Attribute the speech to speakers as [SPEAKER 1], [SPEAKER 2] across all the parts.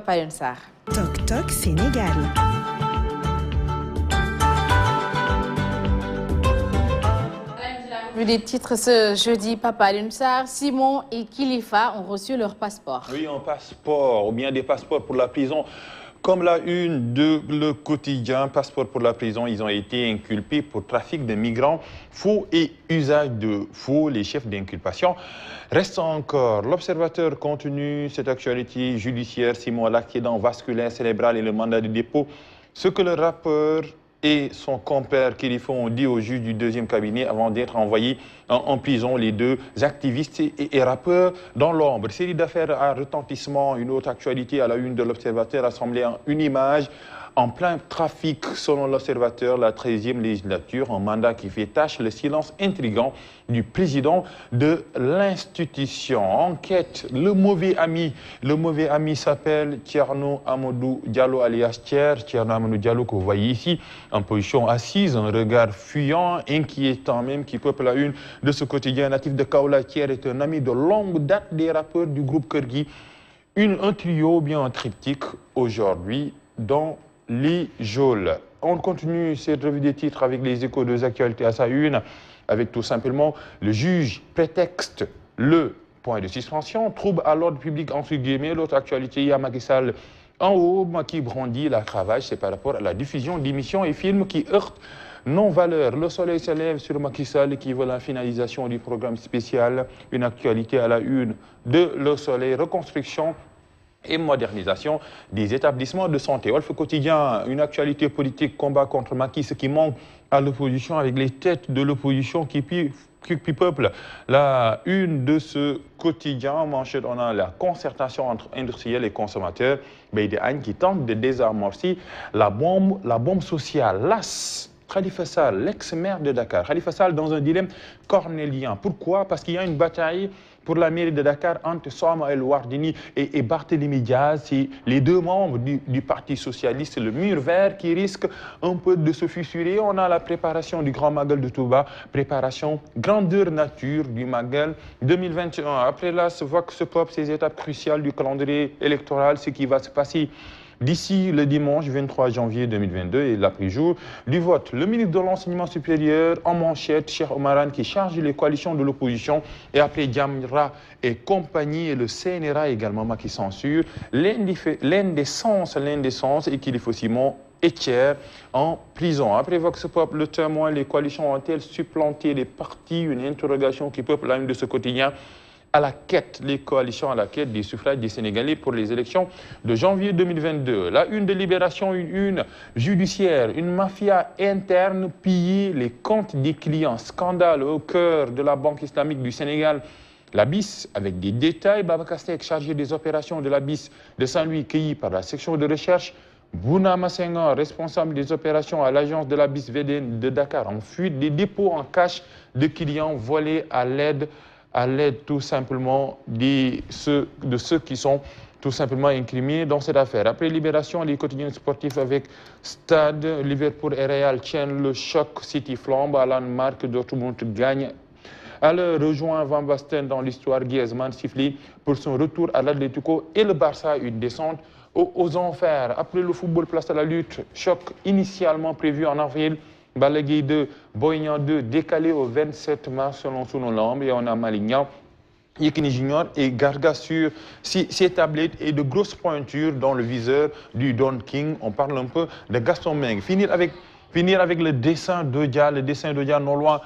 [SPEAKER 1] Papa Alioune Sarr.
[SPEAKER 2] Toc Toc Sénégal.
[SPEAKER 1] Vu des titres ce jeudi, Papa Alioune Sarr, Simon et Kilifeu ont reçu leur passeport.
[SPEAKER 3] Oui, un passeport ou bien des passeports pour la prison. Comme la une de Le Quotidien, passeport pour la prison, ils ont été inculpés pour trafic de migrants, faux et usage de faux, les chefs d'inculpation. Reste encore, l'Observateur continue cette actualité judiciaire, Simon, l'accident vasculaire cérébral et le mandat de dépôt. Ce que le rappeur et son compère Kilifeu ont dit au juge du deuxième cabinet avant d'être envoyés en prison, les deux activistes et rappeurs dans l'ombre. Série d'affaires à retentissement, une autre actualité à la une de l'Observateur, rassemblée en une image en plein trafic, selon l'Observateur, la 13e législature, un mandat qui fait tâche le silence intrigant du président de l'institution. Enquête, le mauvais ami s'appelle Thierno Amadou Diallo alias Thierno Amadou Diallo que vous voyez ici, en position assise, un regard fuyant, inquiétant même, qui peuple la une de ce quotidien natif de Kaolack. Thierno est un ami de longue date des rappeurs du groupe Keur Gui. Un trio, bien un triptyque aujourd'hui dans les geôles. On continue cette revue des titres avec les échos de actualités à sa une, avec tout simplement le juge prétexte le point de suspension, trouble à l'ordre public entre guillemets. L'autre actualité, il y a Macky Sall en haut, qui brandit la cravache, c'est par rapport à la diffusion d'émissions et films qui heurtent nos valeurs. Le soleil se lève sur Macky Sall qui veut la finalisation du programme spécial, une actualité à la une de Le Soleil, reconstruction et modernisation des établissements de santé. Wolf Quotidien, une actualité politique, combat contre Macky, ce qui manque à l'opposition avec les têtes de l'opposition qui peuplent la une de ce quotidien. Manchette, on a la concertation entre industriels et consommateurs. Beïde Agne qui tente de désamorcer la bombe sociale. L'AS, Khalifa Sall, l'ex-maire de Dakar. Khalifa Sall dans un dilemme cornélien. Pourquoi? Parce qu'il y a une bataille pour la mairie de Dakar entre Soham El Wardini et Barthélémy Diaz. C'est les deux membres du Parti socialiste, le mur vert, qui risque un peu de se fissurer. On a la préparation du Grand Magal de Touba, préparation grandeur nature du Magal 2021. Après là, se voit que ce pop, ces étapes cruciales du calendrier électoral, ce qui va se passer d'ici le dimanche 23 janvier 2022 et l'après-jour du vote. Le ministre de l'Enseignement supérieur en manchette, Cheikh Oumar, qui charge les coalitions de l'opposition, et après Jamra et compagnie et le CNRA également qui censure l'indécence et Kilifeu Simon et Thiers en prison. Après Vox Pop, le témoin, les coalitions ont-elles supplanté les partis? Une interrogation qui peuple la une de ce quotidien. À la quête, les coalitions à la quête des suffrages des Sénégalais pour les élections de janvier 2022. La une de Libération, une judiciaire, une mafia interne piller les comptes des clients. Scandale au cœur de la Banque islamique du Sénégal. La BIS, avec des détails, Baba Kastek, chargé des opérations de la BIS de Saint-Louis, cueilli par la section de recherche. Bouna Senghor, responsable des opérations à l'agence de la BIS VDN de Dakar, en fuite des dépôts en cash de clients volés à l'aide tout simplement de ceux qui sont tout simplement incriminés dans cette affaire. Après Libération, les quotidiens sportifs avec Stade, Liverpool et Real tiennent le choc. City flambe, Alan Mark, Dortmund gagne. Alors, rejoint Van Basten dans l'histoire, Griezmann sifflé pour son retour à l'Atlético et le Barça, une descente aux enfers. Après le football, place à la lutte, choc initialement prévu en avril. Balla Gaye 2, Boy Niang 2, décalé au 27 mars selon Sunu Lamb. Et on a Malick Niang, Yekini Junior et Garga sur ces tablettes et de grosses pointures dans le viseur du Don King. On parle un peu de Gaston Mbengue. Finir avec le dessin d'Odia non loin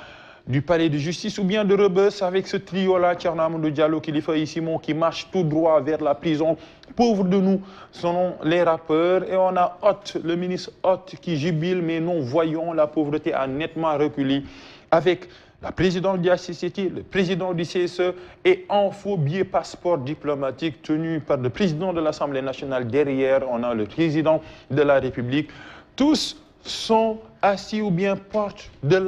[SPEAKER 3] du palais de justice, ou bien de Rebeuss avec ce trio-là, Thierno Amadou Diallo, Kilifeu et Simon, qui marche tout droit vers la prison. Pauvre de nous, selon les rappeurs. Et on a Hott, le ministre Hott, qui jubile, mais non, voyons, la pauvreté a nettement reculé. Avec la présidente du HCCT, le président du CSE et un faux billet passeport diplomatique tenu par le président de l'Assemblée nationale. Derrière, on a le président de la République. Tous sont assis ou bien portent de la